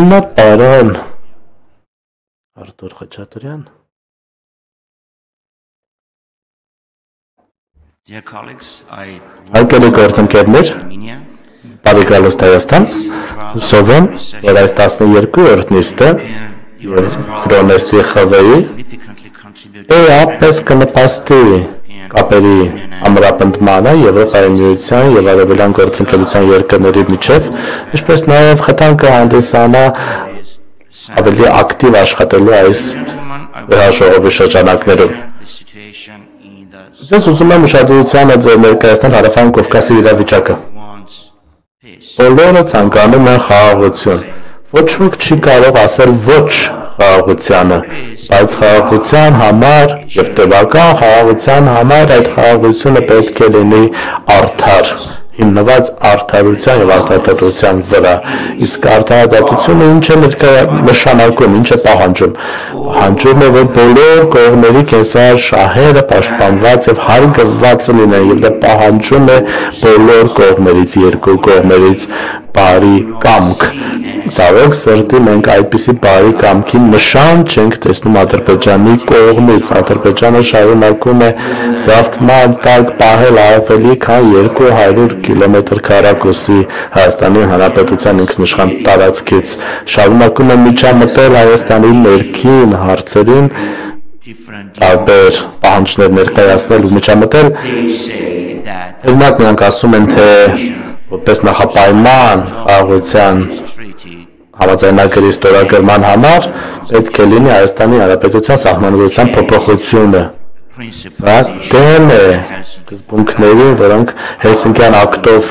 Ինա պարոն Արտուր Խաչատրյան Անկելի գործընկերներ բարի գալուստ Հայաստան հուսով եմ որ այս 12-րդ նիստը և Խրոնեստի ԽՎ-ի ապես կնպաստի կապերի ամրապնդմանը Եվրոպայի միության և արևելյան գործընկերության երկրների միջև, ինչպես նաև խթան կհանդիսանա ավելի ակտիվ աշխատելու այս վերաժողովի շրջանակներում։ Ես ուզում եմ ուշադրությանը ձեր ներկայացնել Հարավային Կովկասի իրավիճակը։ Բոլորը ցանկանում են խաղաղություն։ Ոչ ոք չի կարող ասել ոչ խաղաղությանը, բայց խաղաղության համար և տևական խաղաղության համար այդ խաղաղությունը պետք է լինի արդար, հիմնված արդարության և արտահայտության վրա։ Իսկ արտահայտությունը ինչ է նշանակում, ինչ է պահանջում։ Պահանջում է, որ բոլոր կողմերի կենսար շահերը պաշտպանված և հարգված լինեն, և դա պահանջում է բոլոր կողմերից, երկու կողմերից բարի կամք։ Ցավոք սրտի մենք այդպիսի բարի կամքի նշան չենք տեսնում Ադրբեջանի կողմից։ Ադրբեջանը շարունակում է զավթման տակ պահել ավելի քան 200 կիլոմետր քառակուսի Հայաստանի Հանրապետության ինքնիշխան տարածքից, շարունակում է միջամտել Հայաստանի ներքին հարցերին, տարբեր պահանջներ ներկայացնել ու միջամտել։ Օրինակ նրանք ասում են, թե որպես նախապայման խաղաղության համաձայնագրի ստորագրման համար պետք է լինի Հայաստանի Հանրապետության սահմանադրության փոփոխությունը։ Սա դեմ է սկզբունքներին, որոնք Հելսինկյան ակտով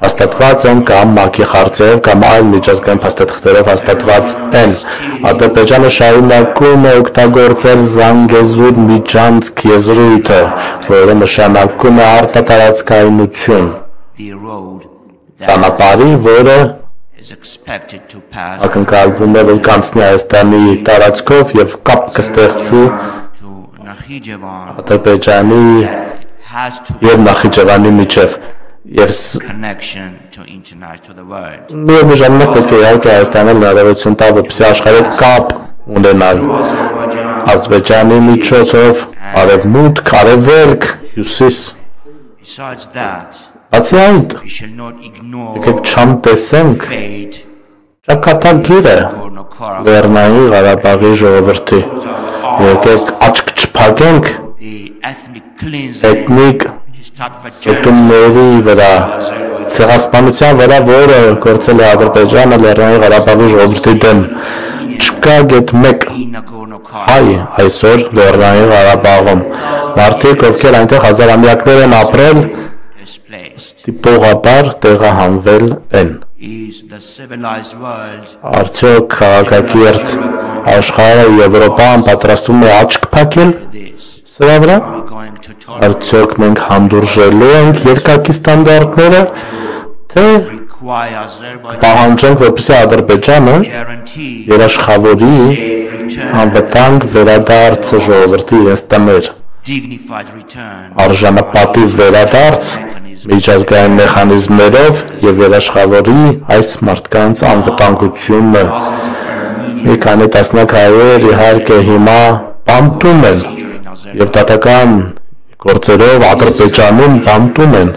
հաստատված են կամ ՄԱԿ-ի խարտիայով կամ այլ միջազգային փաստաթղթերով հաստատված են։ Ադրբեջանը շարունակում է օգտագործել Զանգեզուր միջանցք եզրույթը, որը նշանակում է արտատարածքայնություն, ճանապարհի, որը ակնկալվում է, որ կանցնի Հայաստանի տարածքով և կապ կստեղծի Ադրբեջանի և Նախիջևանի միջև։ Միևնույն ժամանակ պետք է իհարկե Հայաստանը հնարավորություն տա, որպեսզի աշխարհի հետ կապ ունենալ Ադրբեջանի միջոցով արևմուտք, արևելք, հյուսիս։ Բացի այդ, եկեք չանտեսենք ճակատագիրը Լեռնային Ղարաբաղի ժողովրդի, եկեք աչք չփակենք էթնիկ շտումների վրա, ցեղասպանության վրա, որը գործել է Ադրբեջանը Լեռնային Ղարաբաղի ժողովրդի դեմ։ Չկա գեթ մեկ հայ այսօր Լեռնային Ղարաբաղում։ Մարդիկ, ովքեր այնտեղ հազարամյակներ են ապրել, ստիպողաբար տեղահանվել են։ Արդյոք քաղաքակիրթ աշխարհը Եվրոպան պատրաստվում է աչք փակել սրա վրա։ Արդյոք մենք հանդուրժելու ենք երկակի ստանդարտները, թե պահանջենք, որպեսզի Ադրբեջանը երաշխավորի անվտանգ վերադարձը ժողովրդի իրենց տներ, արժանապատիվ վերադարձ միջազգային մեխանիզմներով և երաշխավորի այս մարդկանց անվտանգությունը։ Մի քանի տասնյակ հայեր իհարկե հիմա բանտում են և դատական գործերով Ադրբեջանում բանտում են։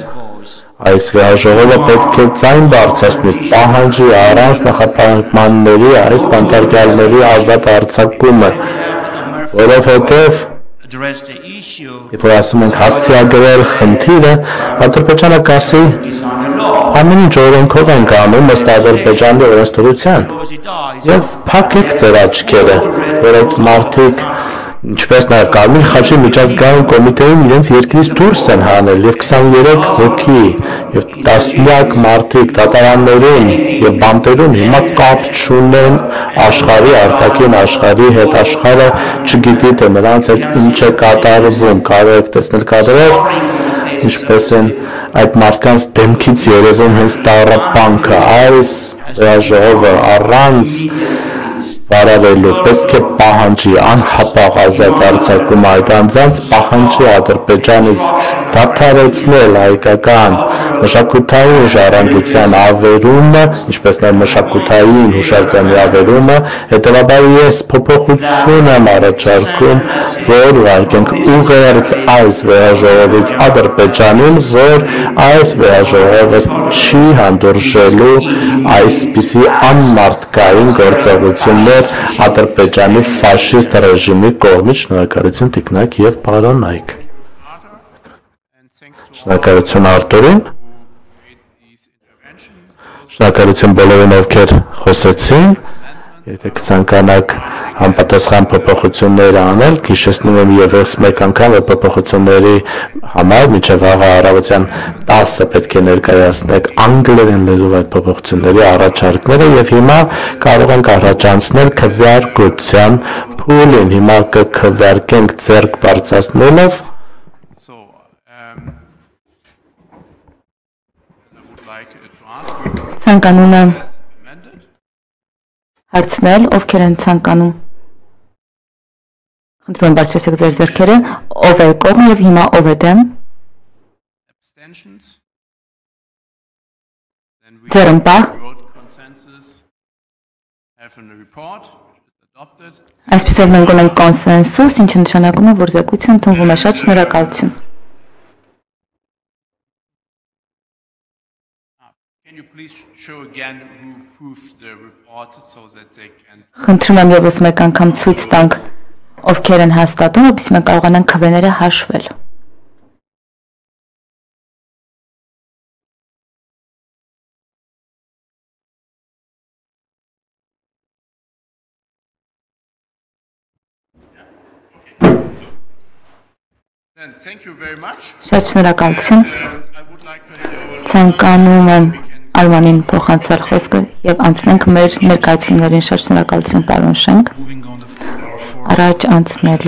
Այս վերաժողովը պետք է ձայն բարձրացնի, պահանջի առանց նախապայմանների այս բանտարկյալների ազատ արձակումը, որովհետև երբ որ ասում ենք հասցեագրել խնդիրը, Ադրբեջանը կասի ամեն ինչ օրենքով ենք անում ըստ Ադրբեջանի օրենսդրության, և փակեք ձեր աչքերը, որ այդ մարդիկ, ինչպես նաև Կարմիր խաչի միջազգային կոմիտեին իրենց երկրից դուրս են հանել և 23 հոգի և տասնյակ մարդիկ դատարաններում և բանտերում հիմա կապ չունեն աշխարհի, արտաքին աշխարհի հետ, աշխարհը չգիտի, թե նրանց հետ ինչ է կատարվում, կարող եք տեսնել կադրեր, ինչպես են այդ մարդկանց դեմքից երևում հենց տառապանքը, այս վերաժողովը առանց վարարելու պետք է պահանջի անհապաղ ազատ արձակում այդ անձանց, պահանջի Ադրբեջանից դադարեցնել հայկական մշակութային ժառանգության ավերումը, ինչպես նաև մշակութային հուշարձանի ավերումը, հետևաբար ես փոփոխություն եմ առաջարկում, որ ուղարկենք ուղերձ այս վեհաժողովից Ադրբեջանին, որ այս վեհաժողովը չի հանդուրժելու այսպիսի անմարդկային գործողություններ Ադրբեջանի ֆաշիստ ռեժիմի կողմից։ Շնորհակալություն Տիկնակ եւ պարոն Նայք։ Շնորհակալություն Արտուրին։ Շնորհակալություն բոլորին, ովքեր խոսեցին։ Եթե կցանկանաք համապատասխան փոփոխություններ անել, հիշեցնում եմ ևս մեկ անգամ, որ փոփոխությունների համար մինչև վաղը առավոտյան 10-ը պետք է ներկայացնեք անգլերեն լեզվով այդ փոփոխությունների առաջարկները եւ հիմա կարող ենք առաջանցնել քվեարկության փուլին։ Հիմա կքվեարկենք ձեռք բարձրացնելով ցանկանում եմ հարցնել, ովքեր են ցանկանում։ Խնդրում եմ բարձրացեք ձեր ձեռքերը, ով է կողմ եւ հիմա ով է դեմ։ Ձեռնպահ։ Այսպիսով մենք ունենք կոնսենսուս, ինչը նշանակում է, որ զեկույցը ընդունվում է։ Շատ շնորհակալություն։ Խնդրում եմ ևս մեկ անգամ ցույց տանք, ովքեր են հաստատում, որպեսզի մենք կարողանանք քվեները հաշվել։ Շատ շնորհակալություն։ Ցանկանում եմ Արմանին փոխանցել խոսքը եւ անցնենք մեր ներկայացումներին։ Շատ շնորհակալություն պարոն Շենք։ Առաջ անցնելով